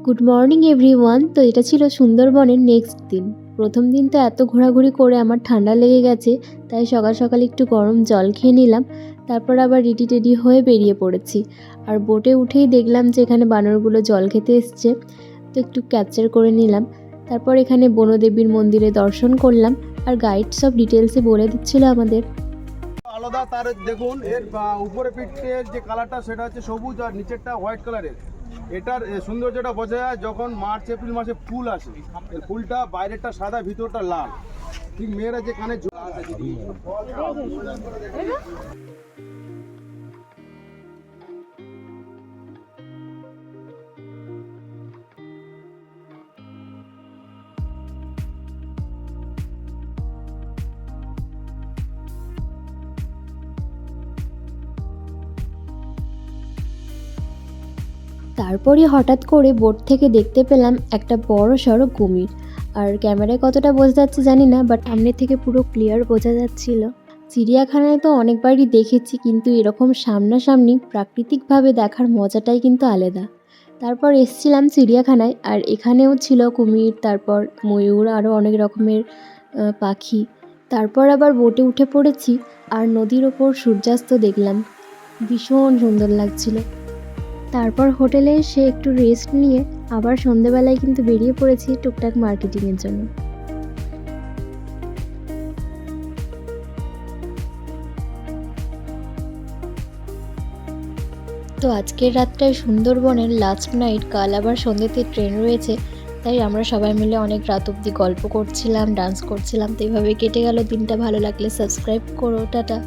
Good morning everyone. তো এটা ছিল সুন্দরবনের নেক্সট দিন। প্রথম দিন তো এত ঘোরাঘুরি করে আমার ঠান্ডা লেগে গেছে, তাই সকাল সকাল একটু গরম জল খেয়ে নিলাম। তারপর আবার রেডি টেডি হয়ে বেরিয়ে পড়েছি। আর বোটে উঠেই দেখলাম যে এখানে বানরগুলো জল খেতে এসছে, তো একটু ক্যাপচার করে নিলাম। তারপর এখানে বনদেবীর মন্দিরে দর্শন করলাম, আর গাইড সব ডিটেলসে বলে দিচ্ছিল আমাদের। আলাদা তার দেখুন এর উপরে পিঠের যে কালারটা সেটা হচ্ছে সবুজ আর নিচেরটা হোয়াইট কালারের। এটার সৌন্দর্যটা বোঝা যায় যখন মার্চ এপ্রিল মাসে ফুল আসে। এর ফুলটা বাইরেরটা সাদা ভিতরটা লাল, ঠিক মেয়েরা যে কানে তারপরই হঠাৎ করে বোট থেকে দেখতে পেলাম একটা বড় সড়ো কুমির। আর ক্যামেরায় কতটা বোঝা যাচ্ছে জানি না, বাট সামনে থেকে পুরো ক্লিয়ার বোঝা যাচ্ছিল। চিড়িয়াখানায় তো অনেকবারই দেখেছি, কিন্তু এরকম সামনাসামনি প্রাকৃতিকভাবে দেখার মজাটাই কিন্তু আলাদা। তারপর এসছিলাম চিড়িয়াখানায়, আর এখানেও ছিল কুমির, তারপর ময়ূর, আরও অনেক রকমের পাখি। তারপর আবার বোটে উঠে পড়েছি, আর নদীর ওপর সূর্যাস্ত দেখলাম, ভীষণ সুন্দর লাগছিল। তারপর হোটেলে এসে একটু রেস্ট নিয়ে আবার সন্ধেবেলায় কিন্তু বেরিয়ে পড়েছি টুকটাক মার্কেটিংয়ের জন্য। তো আজকের রাতটায় সুন্দরবনের লাস্ট নাইট, কাল আবার সন্ধ্যেতে ট্রেন রয়েছে, তাই আমরা সবাই মিলে অনেক রাত অবধি গল্প করছিলাম, ডান্স করছিলাম। তো এইভাবে কেটে গেল দিনটা। ভালো লাগলে সাবস্ক্রাইব করো। টাটা।